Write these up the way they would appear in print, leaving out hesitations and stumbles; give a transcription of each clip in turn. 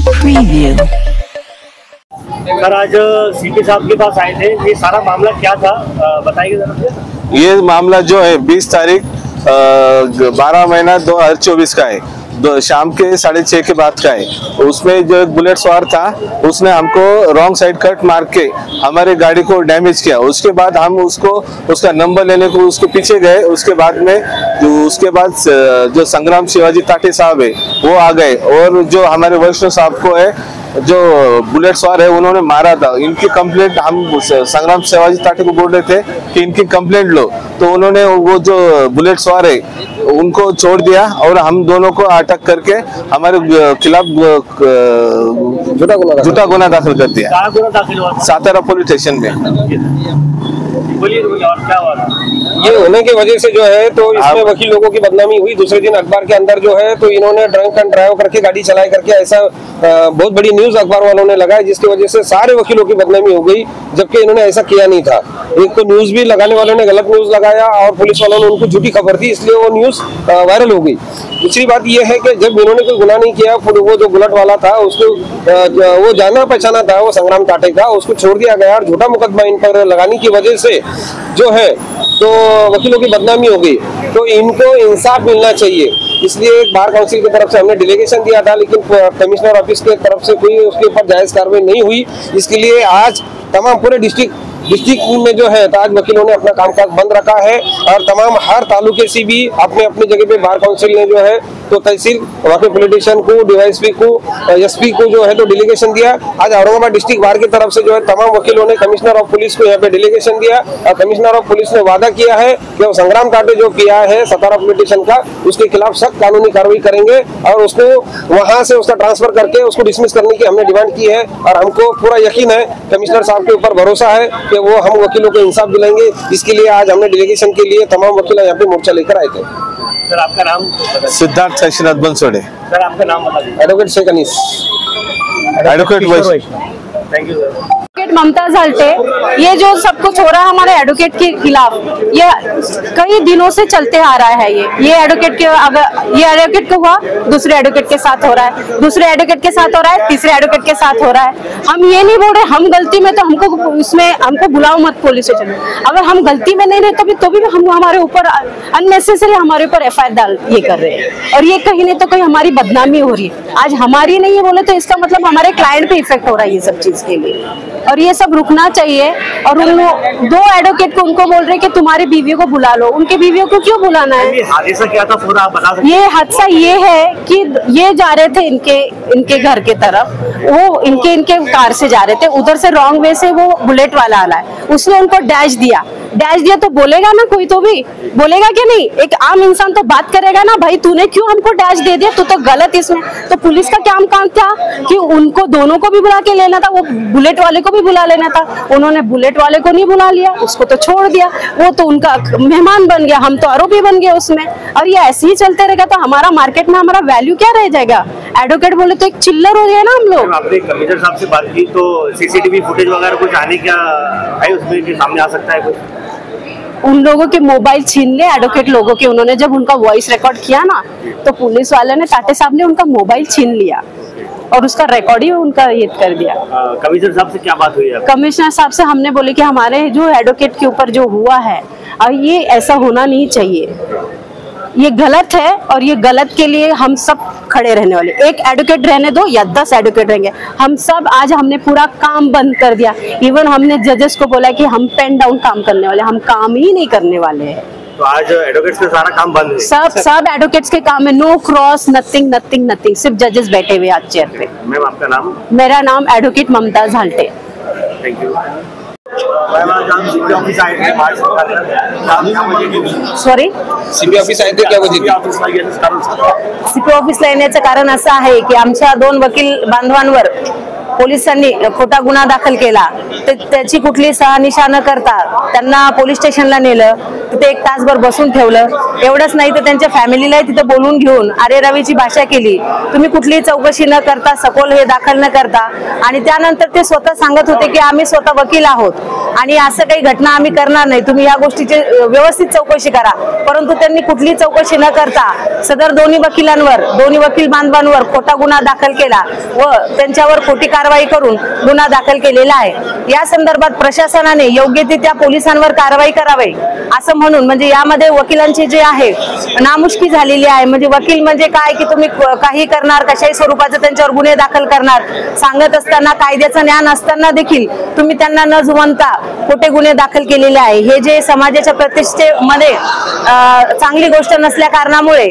preview. Sir आज CP साहब के pass आए थे, ये सारा मामला क्या था बताइए जरा। ये मामला जो है 20 तारीख 12 महीना 2024 का है, शाम के 6:30 के बाद का है। उसमें जो एक बुलेट सवार था उसने हमको रॉन्ग साइड कट मार के हमारे गाड़ी को डैमेज किया। उसके बाद हम उसका नंबर लेने को उसके पीछे गए। उसके बाद जो संग्राम शिवाजी ताटे साहब है वो आ गए, और जो हमारे वैष्णव साहब को है जो बुलेट सवार है उन्होंने मारा था। इनकी कंप्लेंट हम संग्राम शिवाजी ताटे को बोल रहे थे कि इनकी कंप्लेंट लो, तो उन्होंने वो जो बुलेट सवार है उनको छोड़ दिया और हम दोनों को अटक करके हमारे खिलाफ झूठा गुना दाखिल कर दिया। कहाँ गुना दाखिल हुआ? सातारा पुलिस स्टेशन में। बोलिए और क्या हुआ? ये होने की वजह से जो है तो इसमें वकील लोगों की बदनामी हुई। दूसरे दिन अखबार के अंदर जो है तो इन्होंने ड्रंक एंड ड्राइव करके गाड़ी चलाए करके ऐसा बहुत बड़ी न्यूज अखबार वालों ने लगाई, जिसकी वजह से सारे वकीलों की बदनामी हो गई, जबकि इन्होंने ऐसा किया नहीं था। एक तो न्यूज भी लगाने वालों ने गलत न्यूज लगाया और पुलिस वालों ने उनको झूठी खबर दी, इसलिए वो न्यूज वायरल हो गई। दूसरी बात यह है कि जब इन्होंने कोई गुनाह नहीं किया, वो जो बुलेट वाला था उसको वो जाना पहचाना था, वो संग्राम ताटे का, उसको छोड़ दिया गया और झूठा मुकदमा इन पर लगाने की वजह से जो है तो वकीलों की बदनामी हो गई। तो इनको इंसाफ मिलना चाहिए, इसलिए एक बार काउंसिल की तरफ से हमने डेलीगेशन दिया था, लेकिन कमिश्नर ऑफिस की तरफ से कोई उसके ऊपर जायज कार्रवाई नहीं हुई। इसके लिए आज तमाम पूरे डिस्ट्रिक्ट में जो है तो आज वकीलों ने अपना कामकाज बंद रखा है और तमाम हर तालुके से भी अपने अपनी जगह पे बार काउंसिल ने जो है तो तहसील वहाँ के पॉलिटिशियन को, डीवाईएसपी को, एसपी को जो है तो डेलीगेशन दिया। आज औरंगाबाद डिस्ट्रिक्ट बार की तरफ से जो है तमाम वकीलों ने कमिश्नर ऑफ पुलिस को यहाँ पे डेलीगेशन दिया और कमिश्नर ऑफ पुलिस ने वादा किया है कि वो संग्राम ताटे जो किया है सतारा पॉलिटिशियन का, उसके खिलाफ सख्त कानूनी कार्रवाई करेंगे और उसको वहां से उसका ट्रांसफर करके उसको डिसमिस करने की हमने डिमांड की है। और हमको पूरा यकीन है, कमिश्नर साहब के ऊपर भरोसा है कि वो हम वकीलों को इंसाफ दिलाएंगे। इसके लिए आज हमने डेलीगेशन के लिए तमाम वकील यहाँ पे मोर्चा लेकर आए थे। सर आपका नाम? सिद्धार्थ शशिनाथ बंसोड़े। सर आपका नाम बताइए। Advocate Shaikh Anees. Advocate thank you sir. Advocate Mamata Jhalte, ये जो सब कुछ हो रहा है हमारे एडवोकेट के खिलाफ, ये कई दिनों से चलते आ रहा है। ये एडवोकेट के अगर ये एडवोकेट को हुआ, दूसरे एडवोकेट के साथ हो रहा है, दूसरे एडवोकेट के साथ हो रहा है, तीसरे एडवोकेट के साथ हो रहा है। हम ये नहीं बोल रहे हम गलती में, तो हमको उसमें हमको बुलाओ मत पुलिस स्टेशन। अगर हम गलती में नहीं रहे तो भी हम हमारे ऊपर अननेसेसरी हमारे ऊपर FIR डाल ये कर रहे हैं, और ये कहीं नहीं तो कहीं हमारी बदनामी हो रही है। आज हमारी नहीं है बोले तो इसका मतलब हमारे क्लाइंट पे इफेक्ट हो रहा है ये सब चीज के लिए, और ये सब रुकना चाहिए। और उन दो एडवोकेट को उनको बोल रहे कि तुम्हारी बीवियों को बुला लो, उनके बीवियों को क्यों बुलाना है? ये हादसा क्या था पूरा आप बता सकते? ये हादसा ये है कि ये जा रहे थे इनके घर के तरफ, वो इनके कार से जा रहे थे, उधर से रॉन्ग वे से वो बुलेट वाला आला है, उसने उनको डैश दिया तो बोलेगा ना, कोई तो भी बोलेगा कि नहीं? एक आम इंसान तो बात करेगा ना, भाई तूने क्यों हमको डैश दे दिया, तू तो गलत इसमें। तो पुलिस का क्या काम था कि उनको दोनों को भी बुला के लेना था, वो बुलेट वाले को भी बुला लेना था। उन्होंने बुलेट वाले को नहीं बुला लिया, उसको तो छोड़ दिया, वो तो उनका मेहमान बन गया, हम तो आरोपी बन गए उसमें। और ये ऐसे ही चलते रहेगा तो हमारा मार्केट में हमारा वैल्यू क्या रह जाएगा? एडवोकेट बोले तो एक चिल्लर हो गया ना हम लोग। आपने कमिश्नर साहब से बात की तो CCTV फुटेज वगैरह कुछ आने क्या है उसमें कि सामने आ सकता है कुछ? उन लोगों के मोबाइल छीन ले एडवोकेट लोगों के, उन्होंने जब उनका वॉइस रिकॉर्ड किया ना तो पुलिस वाले ने, ताटे साहब ने उनका मोबाइल छीन लिया और उसका रिकॉर्ड ही उनका ये कर दिया। कमिश्नर साहब से क्या बात हुई है? कमिश्नर साहब से हमने बोले कि हमारे जो एडवोकेट के ऊपर जो हुआ है ये ऐसा होना नहीं चाहिए, ये गलत है और ये गलत के लिए हम सब खड़े रहने वाले। एक एडवोकेट रहने दो या 10 एडवोकेट रहेंगे, हम सब आज हमने पूरा काम बंद कर दिया। इवन हमने जजेस को बोला कि हम पेन डाउन काम करने वाले, हम काम ही नहीं करने वाले हैं। तो आज एडवोकेट्स का सारा काम बंद है? सब एडवोकेट्स के काम है, नो क्रॉस, नथिंग, सिर्फ जजेस बैठे हुए आज चेयर पे। मैम आपका नाम? मेरा नाम advocate Mamata Jhalte. Thank you. CP office आए थे, सॉरी सीपी ऑफिस आए थे, क्या वजह? सीपी ऑफिस येण्याचं कारण असं आहे की आमच्या 2 वकील बांधवांवर पोलिसांनी खोटा गुन्हा दाखल केला, त्याची कुठली शहानिशा न करता त्यांना पोलीस स्टेशनला नेलं, तिथे 1 तासभर बसून ठेवलं. एवढंच नाही तर त्यांच्या फॅमिलीलाही तिथे बोलून घेऊन अरे रवीची भाषा केली. तुम्ही कुठलीही चौकशी न करता, सखोल हे दाखल न करता, आणि त्यानंतर ते स्वतः सांगत होते की आम्ही स्वतः वकील आहोत आणि असं काही घटना आम्ही करणार नाही, तुम्ही या गोष्टीची व्यवस्थित चौकशी करा. परंतु त्यांनी कुठली चौकशी न करता सदर दोन्ही वकील बांधवांवर खोटा गुन्हा दाखल केला व त्यांच्यावर खोटी कारवाई करून गुन्हा दाखल केलेला आहे. या संदर्भात प्रशासनाने योग्य ते त्या पोलिसांवर कारवाई करावी असं म्हणून, म्हणजे यामध्ये वकिलांची जे आहे नामुष्की झालेली आहे. म्हणजे वकील म्हणजे काय की तुम्ही काही करणार, कशाही स्वरूपाचे त्यांच्यावर गुन्हे दाखल करणार, सांगत असताना कायद्याचं ज्ञान असताना देखील तुम्ही त्यांना न जुमानता खोटे गुन्हे दाखल केलेले आहे. हे जे समाजाच्या प्रतिष्ठेमध्ये चांगली गोष्ट नसल्या कारणामुळे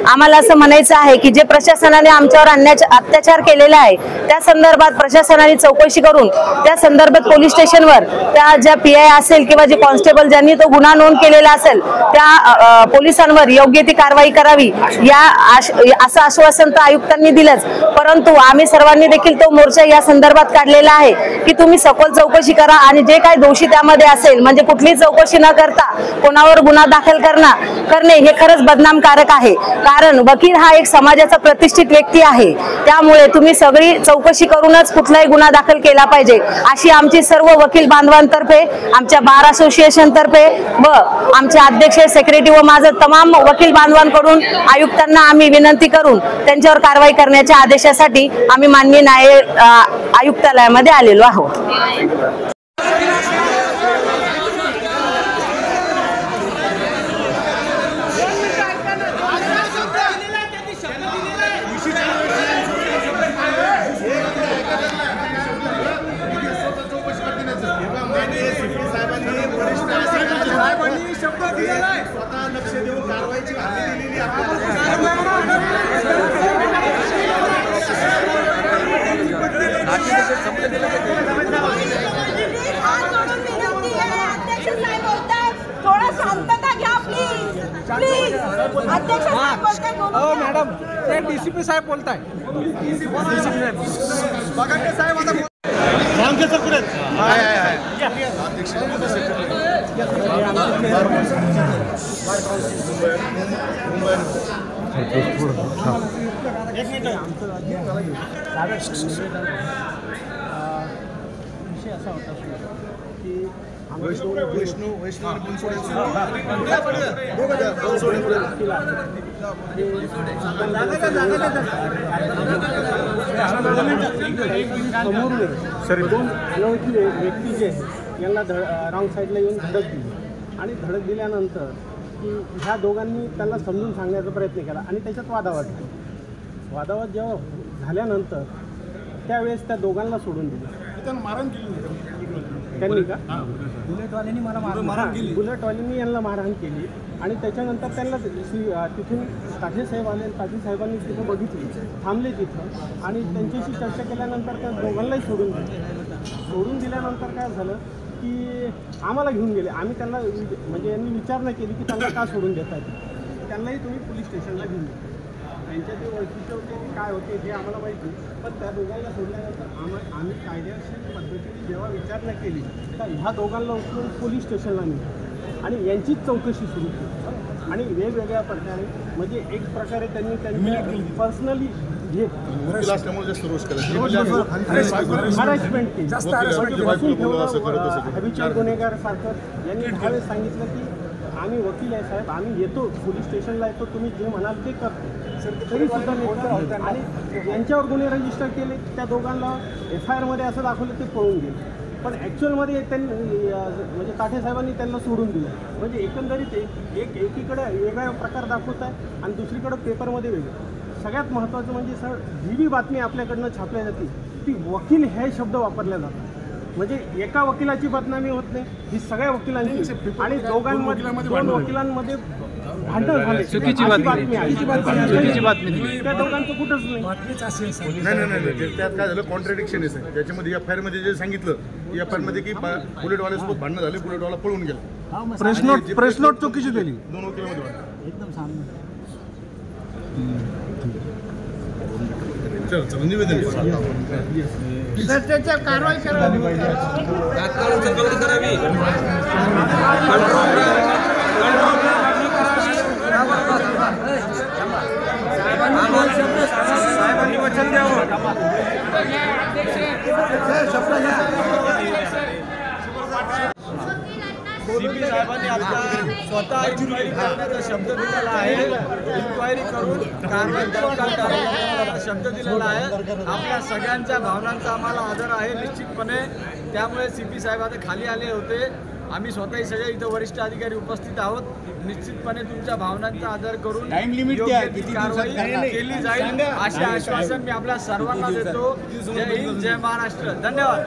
आम्हाला असं म्हणायचं आहे की जे प्रशासनाने आमच्यावर अत्याचार केलेला आहे त्या संदर्भात प्रशासनाने चौकशी करून त्या संदर्भात पोलीस स्टेशनवर त्या ज्या PI असेल किंवा जे कॉन्स्टेबल ज्यांनी तो गुन्हा नोंद केलेला असेल त्या पोलिसांवर योग्य ती कारवाई करावी असं आश्वासन तर आयुक्तांनी दिलंच. परंतु आम्ही सर्वांनी देखील तो मोर्चा या संदर्भात काढलेला आहे की तुम्ही सखोल चौकशी करा आणि जे काही दोषी त्यामध्ये असेल, म्हणजे कुठलीही चौकशी न करता कोणावर गुन्हा दाखल करणे हे खरंच बदनामकारक आहे. कारण वकील हा एक समाजाचा प्रतिष्ठित व्यक्ती आहे, त्यामुळे तुम्ही सगळी चौकशी करूनच कुठलाही गुन्हा दाखल केला पाहिजे अशी आमची सर्व वकील बांधवांतर्फे, आमच्या बार असोसिएशन तर्फे व आमचे अध्यक्ष, सेक्रेटरी व माझं तमाम वकील बांधवांकडून आयुक्तांना आम्ही विनंती करून त्यांच्यावर कारवाई करण्याच्या आदेशासाठी आम्ही माननीय आयुक्तालयामध्ये आलेलो आहोत. थोड़ा शांतता घ्या प्लीज. अध्यक्ष साहेब बोलताय. हो मॅडम, ते DCP साहेब बोलताय. बघा साहेब आता विषय असा होता की दोन अनोळखी व्यक्ती जे यांना रॉंग साईडला येऊन धडक दिली आणि धडक दिल्यानंतर की ह्या दोघांनी त्यांना समजून सांगण्याचा प्रयत्न केला आणि त्याच्यात वादावाद जेव्हा झाल्यानंतर त्यावेळेस त्या दोघांना सोडून दिलं. मारहाण केली त्यांनी का? बुलेटवाल्यांनी यांना मारहाण केली आणि त्याच्यानंतर त्यांना तिथून ताठे साहेब आले. ताठे साहेबांनी तिथं बघितली, थांबले तिथं आणि त्यांच्याशी चर्चा केल्यानंतर त्या दोघांनाही सोडून दिल्यानंतर काय झालं की आम्हाला घेऊन गेले. आम्ही त्यांना म्हणजे यांनी विचारणा केली की त्यांना का सोडून देत आहेत, त्यांनाही तुम्ही पोलीस स्टेशनला घेऊन गेले. त्यांच्या ते ओळखीचे होते की काय होते हे आम्हाला माहिती, पण त्या दोघांना सोडल्यानंतर आम्ही कायदेशीर पद्धतीने जेव्हा विचारणा केली तर ह्या दोघांना उचलून पोलीस स्टेशनला नेलं आणि यांचीच चौकशी सुरू केली आणि वेगवेगळ्या प्रकारे म्हणजे एक प्रकारे त्यांनी पर्सनली हॅरेसमेंट केली. हॅबिच्युअल गुन्हेगार सारखं यांनी ह्यावेळेस सांगितलं की आम्ही वकील आहे साहेब, आम्ही येतो पोलीस स्टेशनला येतो, तुम्ही जे म्हणाल ते करतो. तरी सुद्धा नाही आणि यांच्यावर गुन्हे रजिस्टर केले. त्या दोघांना FIR मध्ये असं दाखवलं ते पळून गेले, पण ॲक्च्युअलमध्ये त्यांनी म्हणजे ताठे साहेबांनी त्यांना सोडून दिलं. म्हणजे एकंदरीत एकीकडे वेगळा प्रकार दाखवत आहे आणि दुसरीकडे पेपरमध्ये वेगळं. सगळ्यात महत्त्वाचं म्हणजे सर, जी बी बातमी आपल्याकडनं छापल्या जाते ती वकील हे शब्द वापरल्या जातात. म्हणजे एका वकिलाची बदनामी होत नाही, ही सगळ्या वकिलांची आणि दोन वकिलांमध्ये भांडण झाले. चुकीची बातमी त्या दोघांचं कुठंच नाही. त्यात काय झालं, कॉन्ट्रडिक्शन आहे त्याच्यामध्ये. FIR मध्ये जे सांगितलं, FIR मध्ये की बुलेटवाल्यासोबत भांडणं झाले, बुलेटवाला पळून गेला. प्रेस नोट चुकीची दिली. 2 वकिलांमध्ये एकदम चला निवेदन सीपी साहेबांनी आता स्वतः इन्क्वायरी करण्याचा शब्द दिलेला आहे. इन्क्वायरी करून कारवाई करण्याचा शब्द दिलेला आहे. आपल्या सगळ्यांच्या भावनांचा आम्हाला आदर आहे निश्चितपणे. त्यामुळे सीपी साहेब आता खाली आले होते. आम्ही स्वतःही सगळे इथं वरिष्ठ अधिकारी उपस्थित आहोत. निश्चितपणे तुमच्या भावनांचा आदर करून योग्य ती कारवाई केली जाईल असे आश्वासन मी आपल्या सर्वांना देतो. जय हिंद, जय महाराष्ट्र. धन्यवाद.